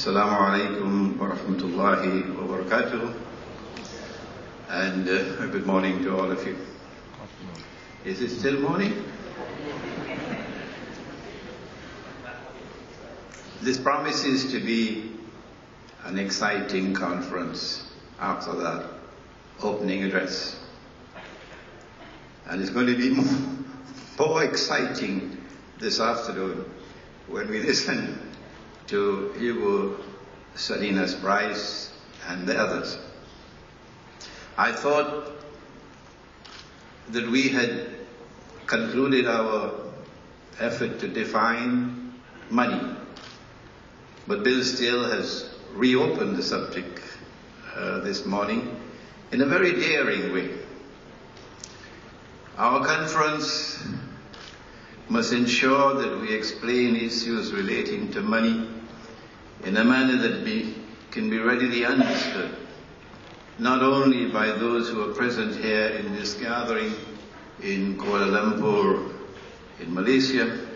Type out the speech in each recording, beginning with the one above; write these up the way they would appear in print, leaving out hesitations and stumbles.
Assalamu alaikum wa rahmatullahi wa barakatuh. And good morning to all of you. Is it still morning? This promises to be an exciting conference after that opening address. And it's going to be more exciting this afternoon when we listen to Hugo Salinas Bryce and the others. I thought that we had concluded our effort to define money, but Bill Still has reopened the subject this morning in a very daring way. Our conference must ensure that we explain issues relating to money in a manner that can be readily understood, not only by those who are present here in this gathering in Kuala Lumpur, in Malaysia,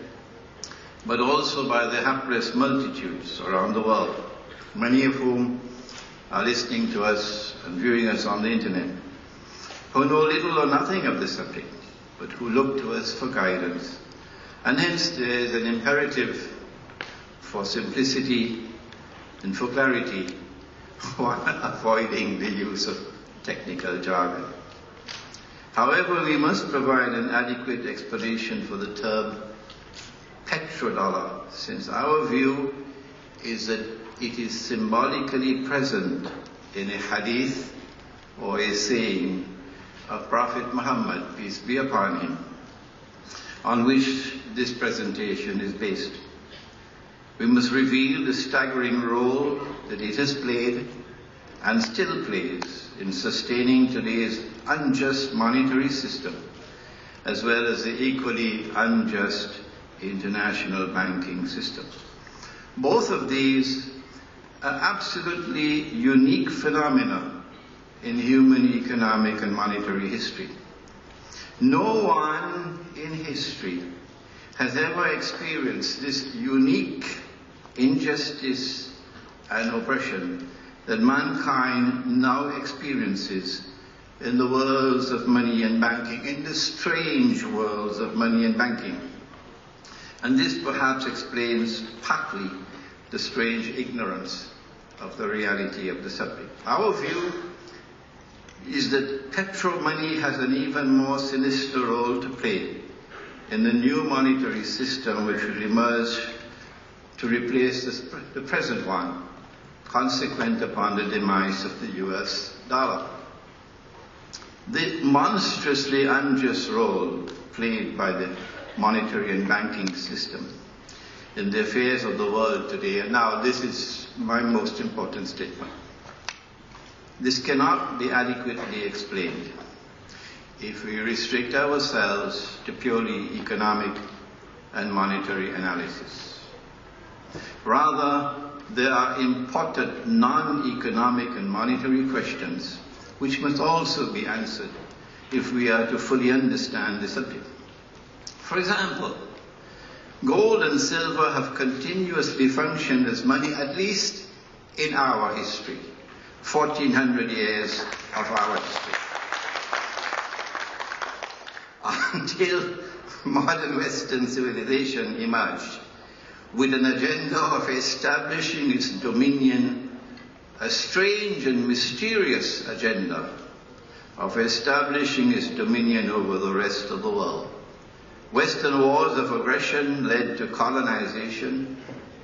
but also by the hapless multitudes around the world, many of whom are listening to us and viewing us on the internet, who know little or nothing of the subject, but who look to us for guidance. And hence there is an imperative for simplicity and for clarity while avoiding the use of technical jargon. However, we must provide an adequate explanation for the term petrodollar, since our view is that it is symbolically present in a hadith or a saying of Prophet Muhammad, peace be upon him, on which this presentation is based. We must reveal the staggering role that it has played and still plays in sustaining today's unjust monetary system, as well as the equally unjust international banking system. Both of these are absolutely unique phenomena in human economic and monetary history. No one in history has ever experienced this unique injustice and oppression that mankind now experiences in the worlds of money and banking, in the strange worlds of money and banking. And this perhaps explains partly the strange ignorance of the reality of the subject. Our view is that petro money has an even more sinister role to play in the new monetary system which will emerge to replace the present one, consequent upon the demise of the US dollar. The monstrously unjust role played by the monetary and banking system in the affairs of the world today, and now this is my most important statement. This cannot be adequately explained if we restrict ourselves to purely economic and monetary analysis. Rather, there are important non-economic and monetary questions which must also be answered if we are to fully understand the subject. For example, gold and silver have continuously functioned as money, at least in our history. 1400 years of our history. Until modern Western civilization emerged with an agenda of establishing its dominion, a strange and mysterious agenda of establishing its dominion over the rest of the world. Western wars of aggression led to colonization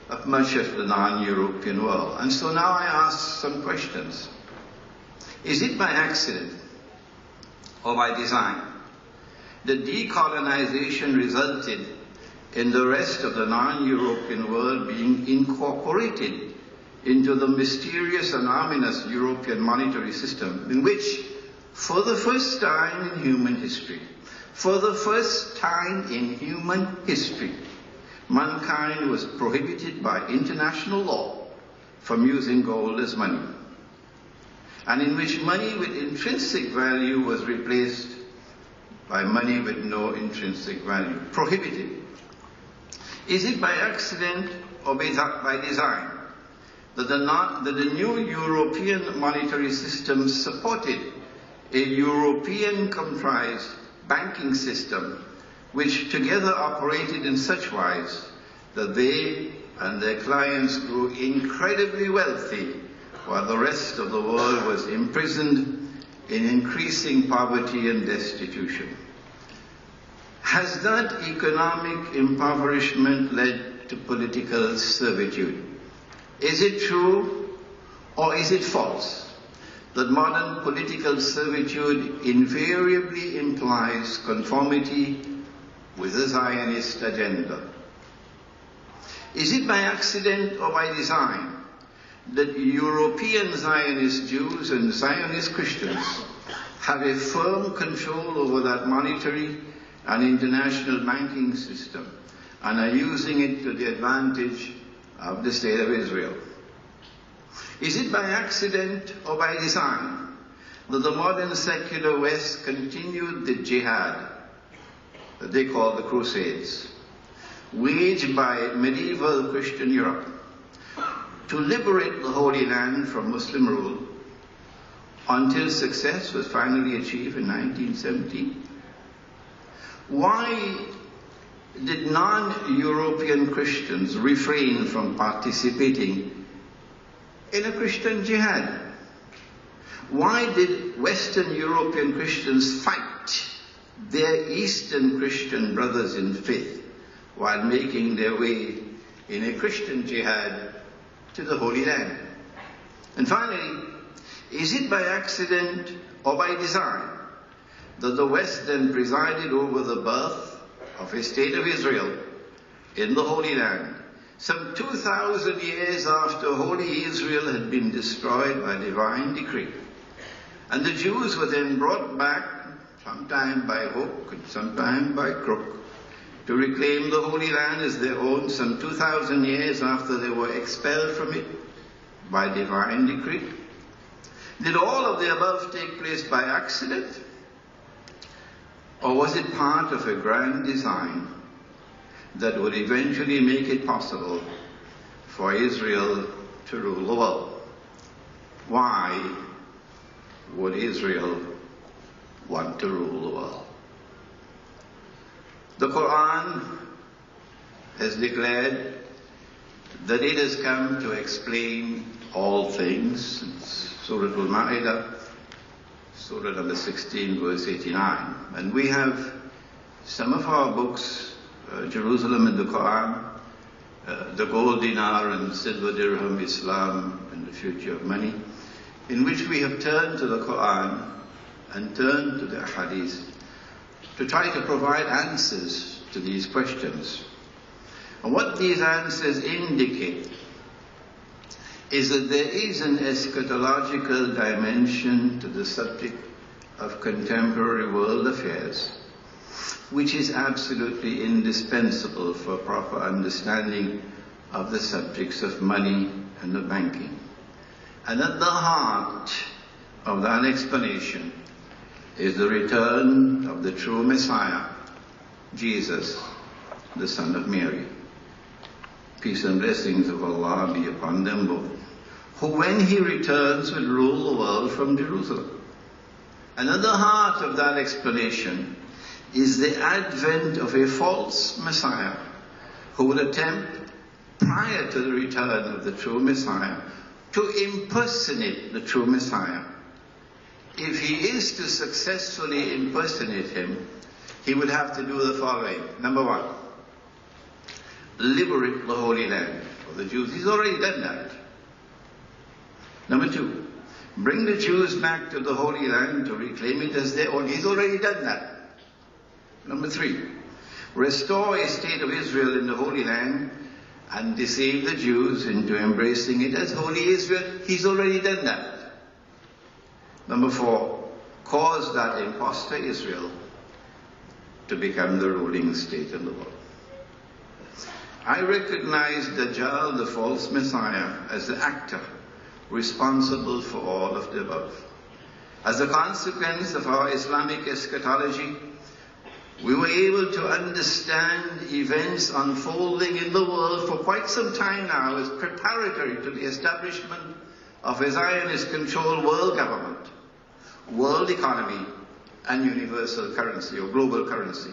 of much of the non-European world. And so now I ask some questions. Is it by accident or by design that decolonization resulted in the rest of the non-European world being incorporated into the mysterious and ominous European monetary system in which, for the first time in human history, mankind was prohibited by international law from using gold as money, and in which money with intrinsic value was replaced by money with no intrinsic value, prohibited. Is it by accident or by design that the new European monetary system supported a European-comprised banking system which together operated in such wise that they and their clients grew incredibly wealthy while the rest of the world was imprisoned in increasing poverty and destitution. Has that economic impoverishment led to political servitude? Is it true or is it false that modern political servitude invariably implies conformity with the Zionist agenda? Is it by accident or by design that European Zionist Jews and Zionist Christians have a firm control over that monetary and international banking system and are using it to the advantage of the State of Israel? Is it by accident or by design that the modern secular West continued the jihad that they call the Crusades, waged by medieval Christian Europe to liberate the Holy Land from Muslim rule until success was finally achieved in 1917? Why did non-European Christians refrain from participating in a Christian jihad? Why did Western European Christians fight their Eastern Christian brothers in faith while making their way in a Christian jihad to the Holy Land? And finally, is it by accident or by design that the West then presided over the birth of a State of Israel in the Holy Land, some 2,000 years after Holy Israel had been destroyed by divine decree? And the Jews were then brought back, sometime by hook and sometime by crook, to reclaim the Holy Land as their own some 2,000 years after they were expelled from it by divine decree. Did all of the above take place by accident? Or was it part of a grand design that would eventually make it possible for Israel to rule the world? Why would Israel want to rule the world? The Quran has declared that it has come to explain all things. It's Surah Al-Ma'idah, Surah number 16, verse 89. And we have some of our books, Jerusalem and the Quran, the gold dinar and silver dirham, Islam and the future of money, in which we have turned to the Quran and turned to the Hadith to try to provide answers to these questions. And what these answers indicate is that there is an eschatological dimension to the subject of contemporary world affairs, which is absolutely indispensable for proper understanding of the subjects of money and of banking. And at the heart of that explanation is the return of the true Messiah, Jesus, the Son of Mary. Peace and blessings of Allah be upon them both, who when he returns will rule the world from Jerusalem. And at the heart of that explanation is the advent of a false Messiah who will attempt, prior to the return of the true Messiah, to impersonate the true Messiah. If he is to successfully impersonate him, he would have to do the following. Number one, liberate the Holy Land for the Jews. He's already done that. Number two, bring the Jews back to the Holy Land to reclaim it as their own. He's already done that. Number three, restore a state of Israel in the Holy Land and deceive the Jews into embracing it as Holy Israel. He's already done that. Number four, cause that imposter Israel to become the ruling state in the world. I recognize Dajjal, the false Messiah, as the actor responsible for all of the above. As a consequence of our Islamic eschatology, we were able to understand events unfolding in the world for quite some time now as preparatory to the establishment of a Zionist-controlled world government, world economy, and universal currency or global currency.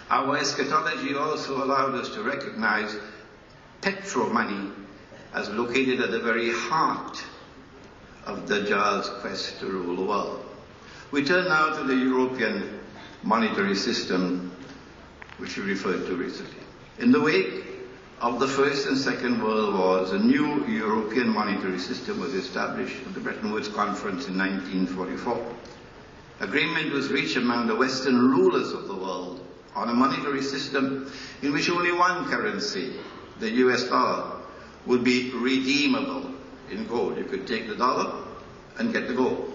Our eschatology also allowed us to recognize petro-money as located at the very heart of Dajjal's quest to rule the world. We turn now to the European monetary system, which we referred to recently. In the wake of the First and Second World Wars, a new European monetary system was established at the Bretton Woods Conference in 1944. Agreement was reached among the Western rulers of the world on a monetary system in which only one currency, the US dollar, would be redeemable in gold. You could take the dollar and get the gold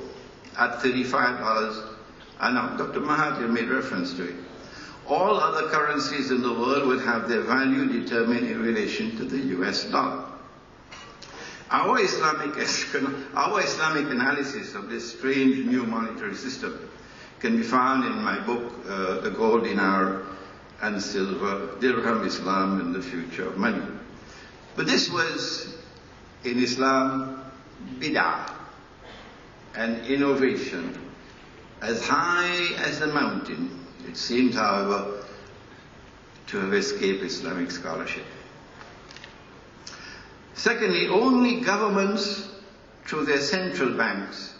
at $35 an ounce. Dr. Mahathir made reference to it. All other currencies in the world would have their value determined in relation to the US dollar. Our Islamic analysis of this strange new monetary system can be found in my book, The Gold Dinar and Silver, Dirham, Islam and the Future of Money. But this was, in Islam, bid'ah, an innovation as high as the mountain. It seems, however, to have escaped Islamic scholarship. Secondly, only governments, through their central banks,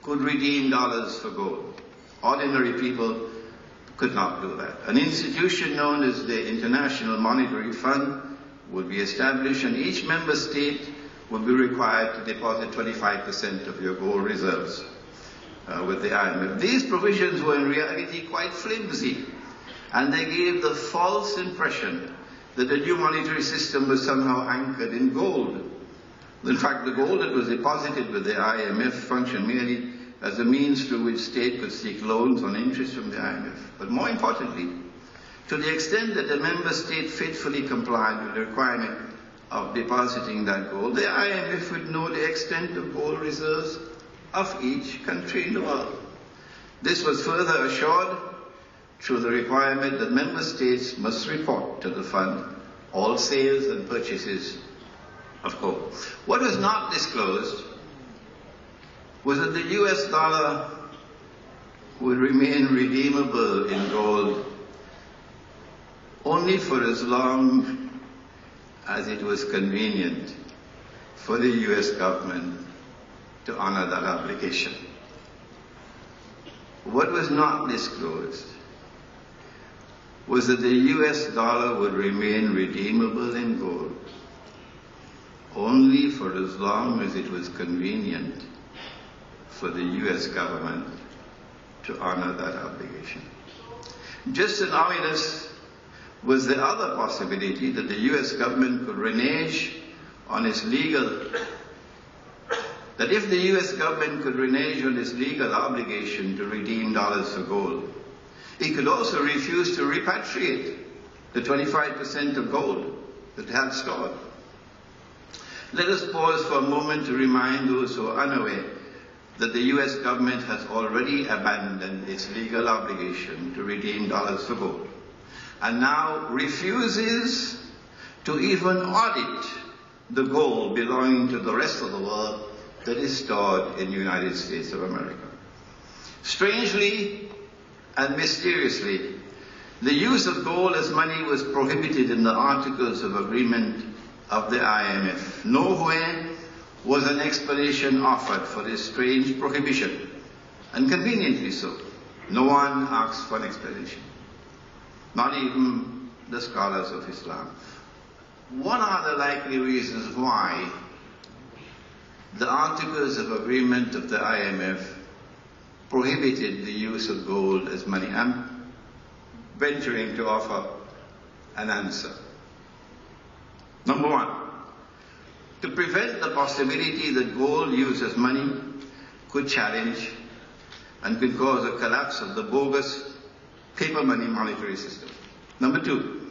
could redeem dollars for gold. Ordinary people could not do that. An institution known as the International Monetary Fund would be established, and each member state would be required to deposit 25% of your gold reserves with the IMF. These provisions were in reality quite flimsy, and they gave the false impression that the new monetary system was somehow anchored in gold. In fact, the gold that was deposited with the IMF functioned merely as a means through which state could seek loans on interest from the IMF. But more importantly, to the extent that the member state faithfully complied with the requirement of depositing that gold, the IMF would know the extent of gold reserves of each country in the world. This was further assured through the requirement that member states must report to the fund all sales and purchases of gold. What was not disclosed was that the US dollar would remain redeemable in gold only for as long as it was convenient for the US government to honor that obligation. What was not disclosed was that the US dollar would remain redeemable in gold only for as long as it was convenient for the US government to honor that obligation. Just as ominous was the other possibility that the US government could renege on its legal, that if the US government could renege on its legal obligation to redeem dollars for gold, it could also refuse to repatriate the 25% of gold that it had stored. Let us pause for a moment to remind those who are unaware that the US government has already abandoned its legal obligation to redeem dollars for gold, and now refuses to even audit the gold belonging to the rest of the world that is stored in the United States of America. Strangely and mysteriously, the use of gold as money was prohibited in the Articles of Agreement of the IMF. Nowhere was an explanation offered for this strange prohibition, and conveniently so. No one asked for an explanation, not even the scholars of Islam. What are the likely reasons why the Articles of Agreement of the IMF prohibited the use of gold as money? I'm venturing to offer an answer. Number one, to prevent the possibility that gold used as money could challenge and could cause a collapse of the bogus paper money monetary system. Number two,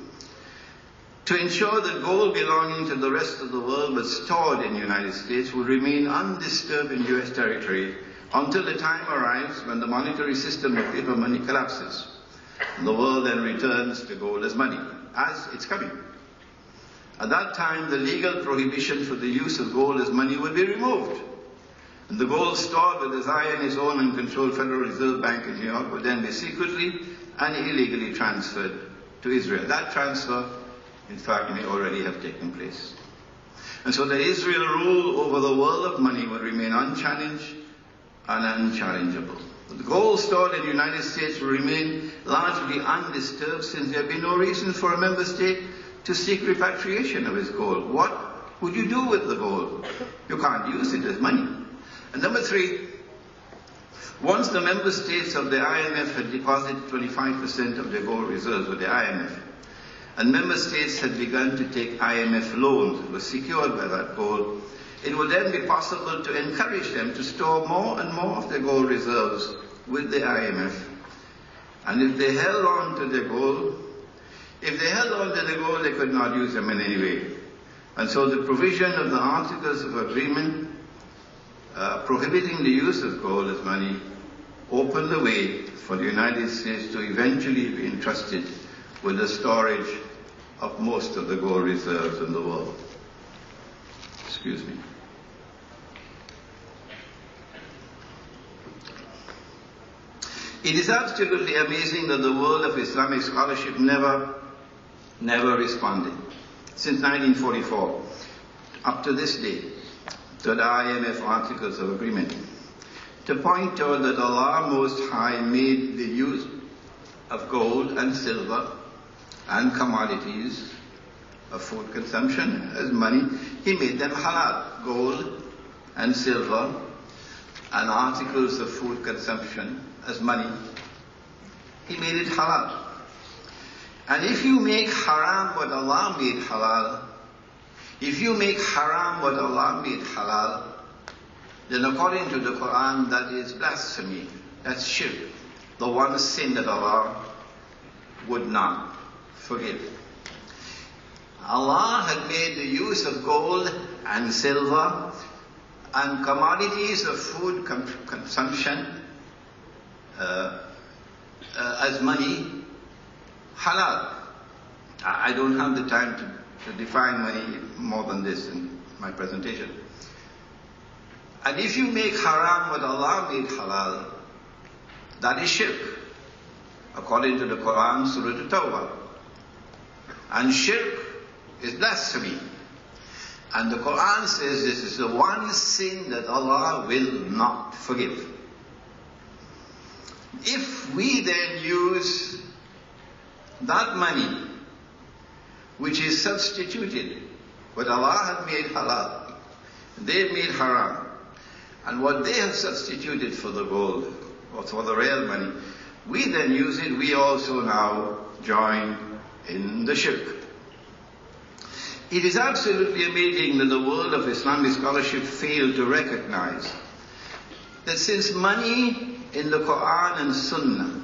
to ensure that gold belonging to the rest of the world but stored in the United States would remain undisturbed in US territory until the time arrives when the monetary system of paper money collapses. The world then returns to gold as money, as it's coming. At that time, the legal prohibition for the use of gold as money would be removed. And the gold stored with the Zionist owned and controlled Federal Reserve Bank in New York would then be secretly and illegally transferred to Israel. That transfer, in fact, may already have taken place. And so the Israel rule over the world of money would remain unchallenged and unchallengeable. The gold stored in the United States will remain largely undisturbed, since there will be no reason for a member state to seek repatriation of its gold. What would you do with the gold? You can't use it as money. And number three, once the member states of the IMF had deposited 25% of their gold reserves with the IMF, and member states had begun to take IMF loans that were secured by that gold, it would then be possible to encourage them to store more and more of their gold reserves with the IMF. And if they held on to their gold, they could not use them in any way. And so the provision of the Articles of Agreement prohibiting the use of gold as money opened the way for the United States to eventually be entrusted with the storage of most of the gold reserves in the world. Excuse me. It is absolutely amazing that the world of Islamic scholarship never responded, since 1944, up to this day, to the IMF Articles of Agreement, to point out that Allah Most High made the use of gold and silver and commodities of food consumption as money. He made them halal. Gold and silver and articles of food consumption as money. He made it halal. And if you make haram what Allah made halal, if you make haram what Allah made halal, then according to the Quran, that is blasphemy. That's shirk. The one sin that Allah would not forgive. Allah had made the use of gold and silver and commodities of food consumption as money halal. I don't have the time to define money more than this in my presentation. And if you make haram what Allah made halal, that is shirk, according to the Quran, Surah At-Tawbah. And shirk is blasphemy. And the Quran says this is the one sin that Allah will not forgive. If we then use that money, which is substituted, what Allah had made halal, they made haram, and what they have substituted for the gold, or for the real money, we then use it, we also now join in the shirk. It is absolutely amazing that the world of Islamic scholarship failed to recognize that since money in the Quran and Sunnah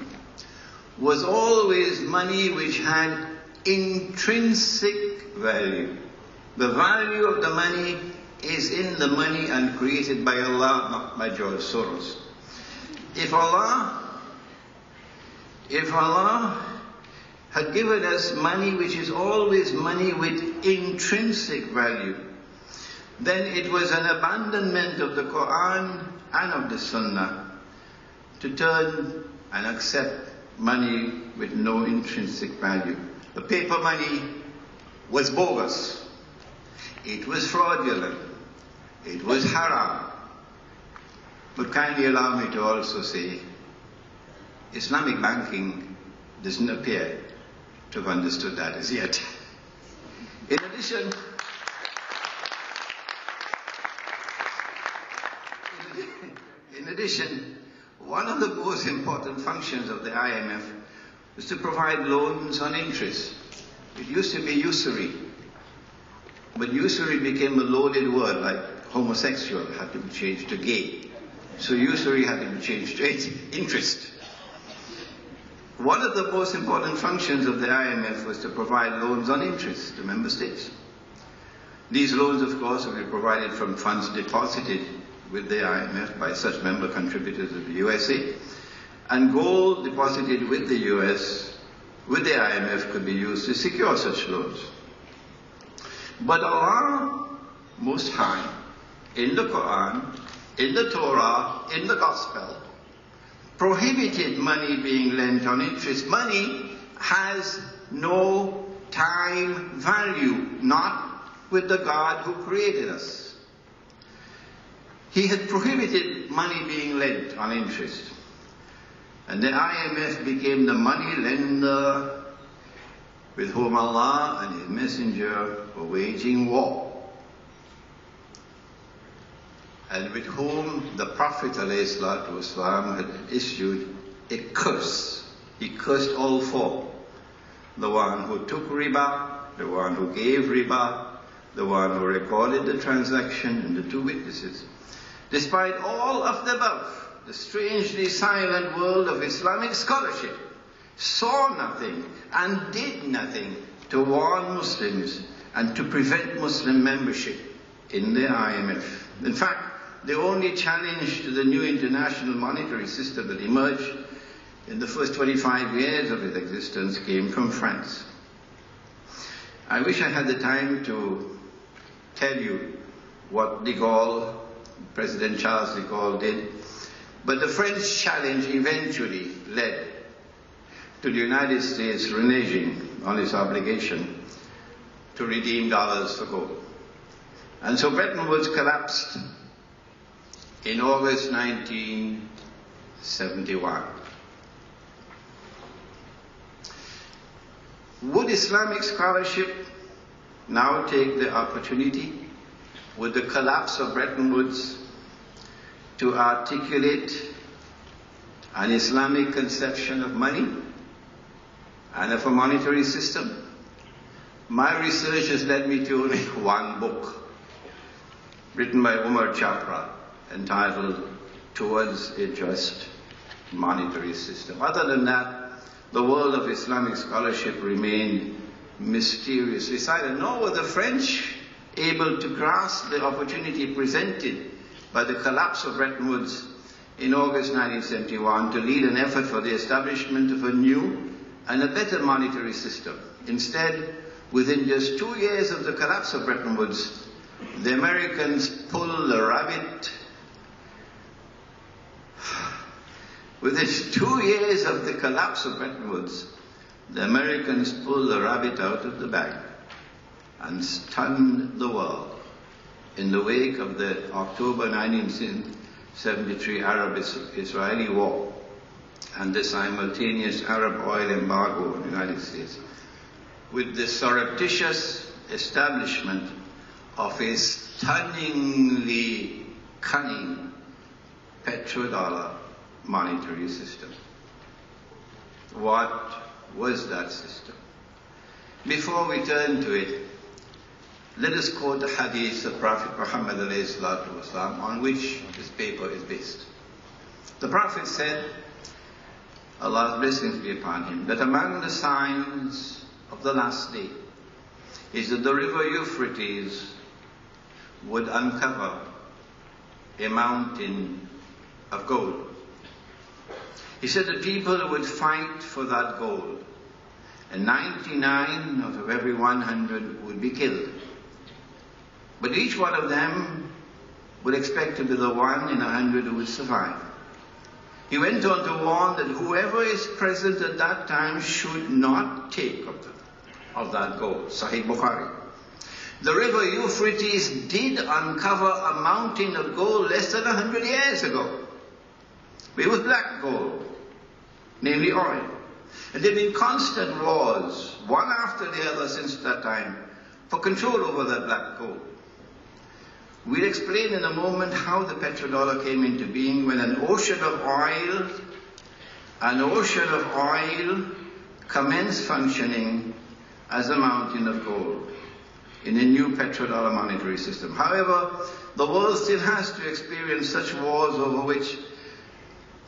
was always money which had intrinsic value. The value of the money is in the money and created by Allah, not by George Soros. If Allah had given us money which is always money with intrinsic value, then it was an abandonment of the Quran and of the Sunnah to turn and accept money with no intrinsic value. The paper money was bogus. It was fraudulent. It was haram. But kindly allow me to also say, Islamic banking doesn't appear to have understood that as yet. In addition, one of the most important functions of the IMF was to provide loans on interest. It used to be usury, but usury became a loaded word, like homosexual had to be changed to gay. So usury had to be changed to interest. One of the most important functions of the IMF was to provide loans on interest to member states. These loans, of course, will be provided from funds deposited with the IMF by such member contributors of the USA. and gold deposited with the US, with the IMF, could be used to secure such loans. But Allah Most High, in the Quran, in the Torah, in the Gospel, prohibited money being lent on interest. Money has no time value, not with the God who created us. He had prohibited money being lent on interest. And the IMF became the money lender with whom Allah and His Messenger were waging war, and with whom the Prophet ﷺ had issued a curse. He cursed all four: the one who took riba, the one who gave riba, the one who recorded the transaction, and the two witnesses. Despite all of the above, the strangely silent world of Islamic scholarship saw nothing and did nothing to warn Muslims and to prevent Muslim membership in the IMF. In fact, the only challenge to the new international monetary system that emerged in the first 25 years of its existence came from France. I wish I had the time to tell you what de Gaulle, President Charles de Gaulle, did, but the French challenge eventually led to the United States reneging on its obligation to redeem dollars for gold. And so Bretton Woods collapsed in August 1971. Would Islamic scholarship now take the opportunity, with the collapse of Bretton Woods, to articulate an Islamic conception of money and of a monetary system? My research has led me to only one book, written by Umar Chapra, entitled Towards a Just Monetary System. Other than that, the world of Islamic scholarship remained mysteriously silent. Nor were the French able to grasp the opportunity presented by the collapse of Bretton Woods in August 1971 to lead an effort for the establishment of a new and a better monetary system. Instead, within just 2 years of the collapse of Bretton Woods, the Americans pulled the rabbit. Within 2 years of the collapse of Bretton Woods, the Americans pulled the rabbit out of the bag and stunned the world in the wake of the October 1973 Arab-Israeli war and the simultaneous Arab oil embargo on the United States, with the surreptitious establishment of a stunningly cunning petrodollar monetary system. What was that system? Before we turn to it, let us quote the hadith of Prophet Muhammad ﷺ, on which this paper is based. The Prophet said, Allah's blessings be upon him, that among the signs of the last day is that the river Euphrates would uncover a mountain of gold. He said that people would fight for that gold, and 99 out of every 100 would be killed. But each one of them would expect to be the 1 in 100 who would survive. He went on to warn that whoever is present at that time should not take of that gold. Sahih Bukhari. The river Euphrates did uncover a mountain of gold less than 100 years ago. It was black gold, namely oil. And there have been constant wars, one after the other since that time, for control over that black gold. We'll explain in a moment how the petrodollar came into being when an ocean of oil commenced functioning as a mountain of gold in a new petrodollar monetary system. However, the world still has to experience such wars over which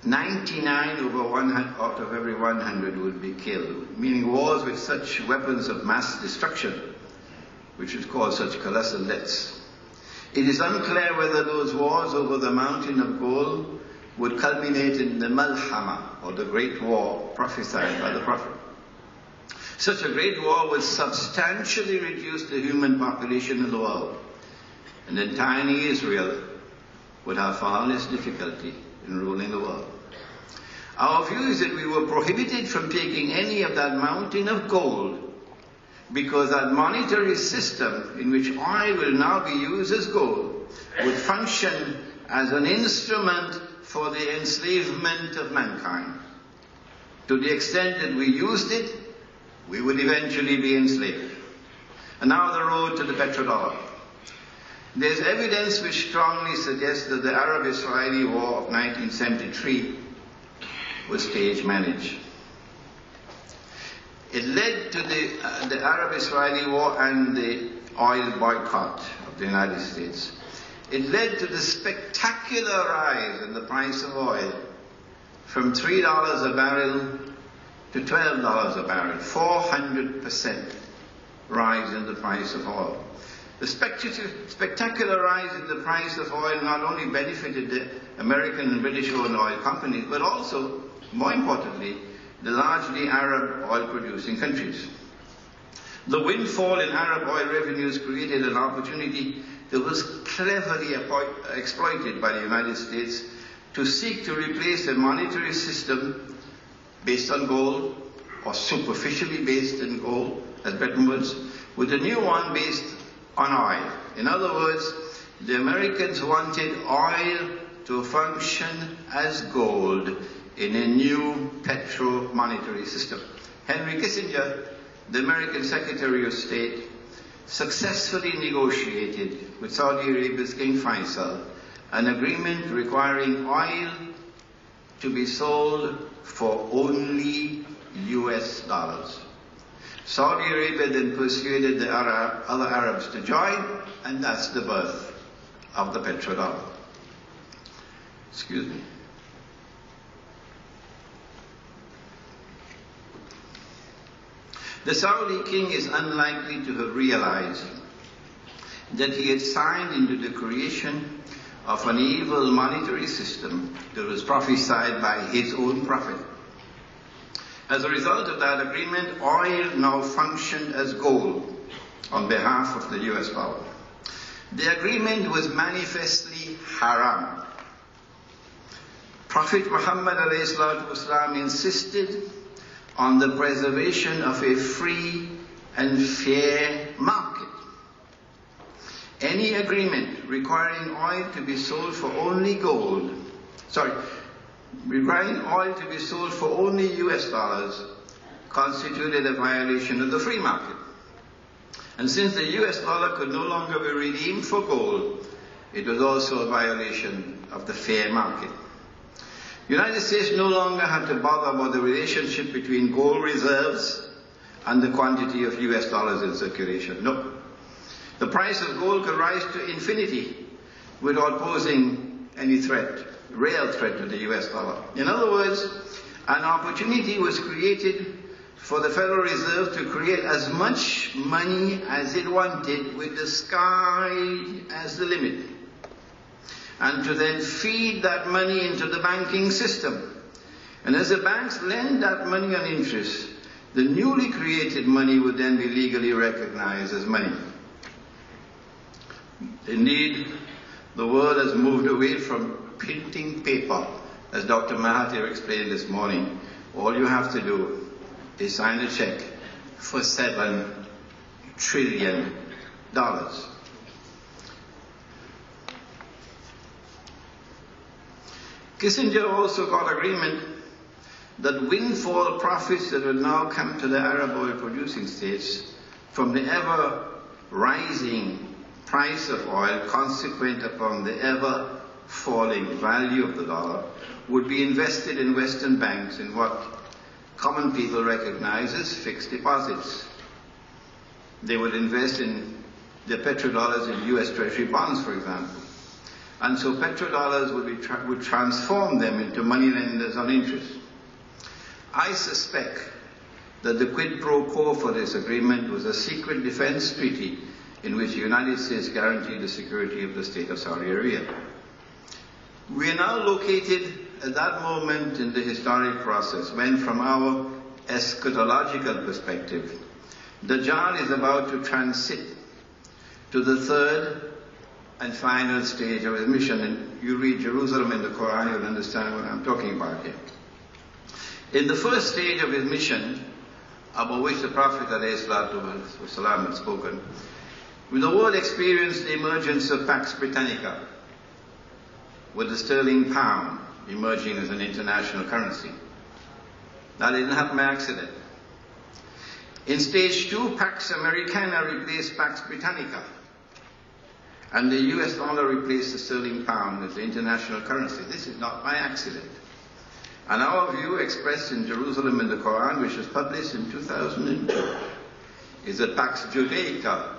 99 out of every 100 would be killed, meaning wars with such weapons of mass destruction, which would cause such colossal deaths. It is unclear whether those wars over the mountain of gold would culminate in the Malhama, or the Great War prophesied by the Prophet. Such a great war would substantially reduce the human population in the world, and then tiny Israel would have far less difficulty in ruling the world. Our view is that we were prohibited from taking any of that mountain of gold, because that monetary system in which oil will now be used as gold would function as an instrument for the enslavement of mankind. To the extent that we used it, we would eventually be enslaved. And now the road to the petrodollar. There's evidence which strongly suggests that the Arab-Israeli War of 1973 was stage managed. It led to the Arab-Israeli War and the oil boycott of the United States. It led to the spectacular rise in the price of oil from $3 a barrel to $12 a barrel, 400% rise in the price of oil. The spectacular rise in the price of oil not only benefited the American and British-owned oil companies, but also, more importantly, the largely Arab oil-producing countries. The windfall in Arab oil revenues created an opportunity that was cleverly exploited by the United States to seek to replace a monetary system based on gold, or superficially based in gold, as Bretton Woods, with a new one based on oil. In other words, the Americans wanted oil to function as gold in a new petro-monetary system. Henry Kissinger, the American Secretary of State, successfully negotiated with Saudi Arabia's King Faisal an agreement requiring oil to be sold for only US dollars. Saudi Arabia then persuaded the other Arabs to join, and that's the birth of the petrodollar. Excuse me. The Saudi king is unlikely to have realized that he had signed into the creation of an evil monetary system that was prophesied by his own prophet. As a result of that agreement, oil now functioned as gold on behalf of the US dollar. The agreement was manifestly haram. Prophet Muhammad ﷺ insisted on the preservation of a free and fair market. Any agreement requiring oil to be sold for only US dollars constituted a violation of the free market. And since the US dollar could no longer be redeemed for gold, it was also a violation of the fair market. The United States no longer had to bother about the relationship between gold reserves and the quantity of US dollars in circulation. No. The price of gold could rise to infinity without posing any real threat to the US dollar. In other words, an opportunity was created for the Federal Reserve to create as much money as it wanted, with the sky as the limit, and to then feed that money into the banking system. And as the banks lend that money on interest, the newly created money would then be legally recognized as money. Indeed, the world has moved away from printing paper, as Dr. Mahathir explained this morning. All you have to do is sign a check for $7 trillion. Kissinger also got agreement that windfall profits that will now come to the Arab oil producing states from the ever rising price of oil consequent upon the ever falling value of the dollar would be invested in Western banks in what common people recognize as fixed deposits. They would invest in their petrodollars in US Treasury bonds, for example. And so petrodollars would transform them into moneylenders on interest. I suspect that the quid pro quo for this agreement was a secret defense treaty in which the United States guaranteed the security of the state of Saudi Arabia. We are now located at that moment in the historic process, when from our eschatological perspective, Dajjal is about to transit to the third and final stage of his mission. And you read Jerusalem in the Quran, you'll understand what I'm talking about here. In the first stage of his mission, about which the Prophet ﷺ had spoken, the world experienced the emergence of Pax Britannica, with the sterling pound emerging as an international currency. That didn't happen by accident. In stage 2, Pax Americana replaced Pax Britannica, and the US dollar replaced the sterling pound as the international currency. This is not by accident. And our view, expressed in Jerusalem in the Quran, which was published in 2002, is that Pax Judaica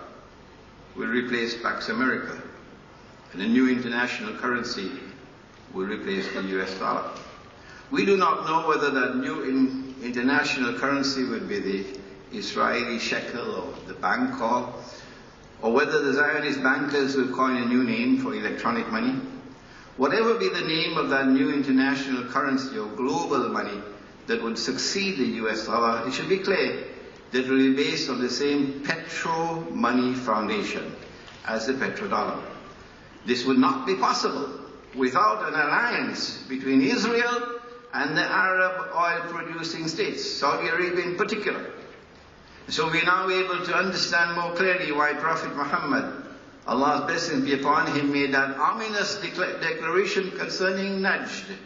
will replace Pax America, and a new international currency will replace the US dollar. We do not know whether that new international currency would be the Israeli shekel or the bankol, or whether the Zionist bankers will coin a new name for electronic money. Whatever be the name of that new international currency or global money that would succeed the US dollar, it should be clear that it will be based on the same petro money foundation as the petrodollar. This would not be possible without an alliance between Israel and the Arab oil-producing states, Saudi Arabia in particular. So we are now able to understand more clearly why Prophet Muhammad, Allah's blessings be upon him, made that ominous declaration concerning Najd.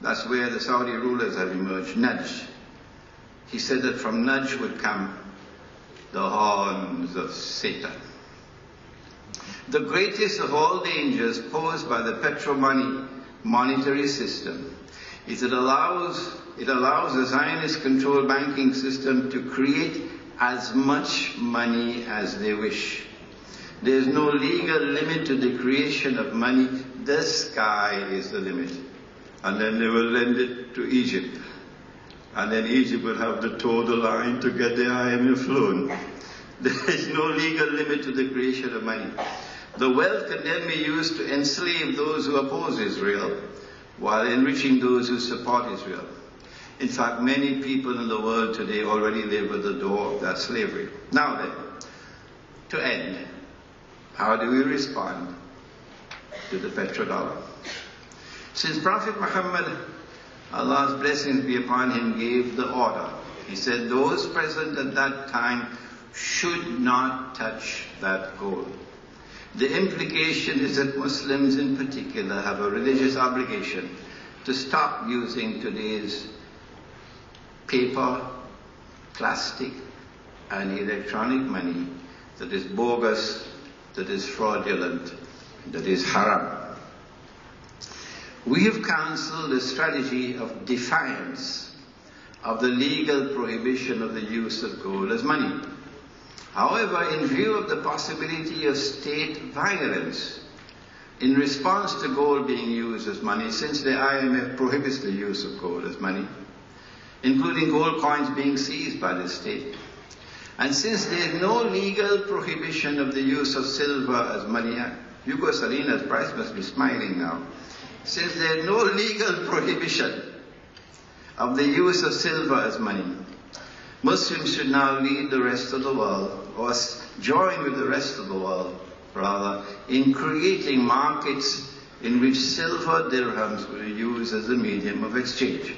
That's where the Saudi rulers have emerged, Najd. He said that from Najd would come the horns of Satan. The greatest of all dangers posed by the petro-money monetary system is it allows the Zionist-controlled banking system to create as much money as they wish. There is no legal limit to the creation of money. The sky is the limit. And then they will lend it to Egypt. And then Egypt will have to toe the line to get the IMF loan. There is no legal limit to the creation of money. The wealth can then be used to enslave those who oppose Israel, while enriching those who support Israel. In fact, many people in the world today already live at the door of that slavery. Now then, to end, how do we respond to the petrodollar? Since Prophet Muhammad, Allah's blessings be upon him, gave the order, he said those present at that time should not touch that gold. The implication is that Muslims in particular have a religious obligation to stop using today's paper, plastic, and electronic money that is bogus, that is fraudulent, that is haram. We have counseled a strategy of defiance of the legal prohibition of the use of gold as money. However, in view of the possibility of state violence in response to gold being used as money, since the IMF prohibits the use of gold as money, including gold coins being seized by the state, and since there is no legal prohibition of the use of silver as money, Hugo Salinas Price must be smiling now. Since there is no legal prohibition of the use of silver as money, Muslims should now lead the rest of the world, or join with the rest of the world, rather, in creating markets in which silver dirhams will be used as a medium of exchange.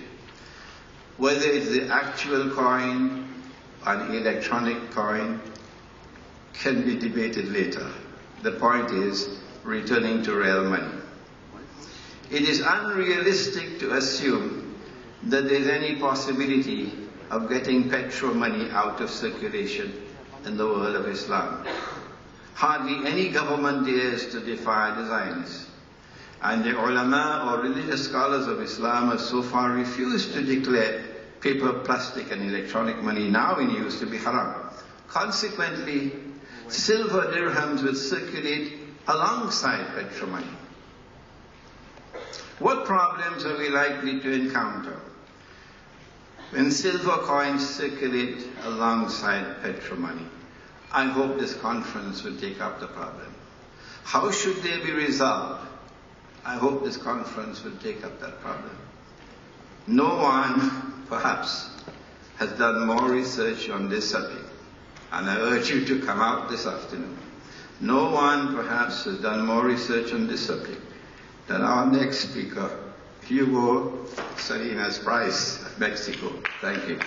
Whether it's the actual coin or an electronic coin can be debated later. The point is returning to real money. It is unrealistic to assume that there is any possibility of getting petro money out of circulation in the world of Islam. Hardly any government dares to defy the Zionists. And the ulama or religious scholars of Islam have so far refused to declare paper, plastic and electronic money now in use to be haram. Consequently, silver dirhams will circulate alongside petro money. What problems are we likely to encounter when silver coins circulate alongside petro money? I hope this conference will take up the problem. How should they be resolved? I hope this conference will take up that problem. No one, perhaps, has done more research on this subject, and I urge you to come out this afternoon. No one, perhaps, has done more research on this subject than our next speaker, Hugo Salinas Price of Mexico. Thank you.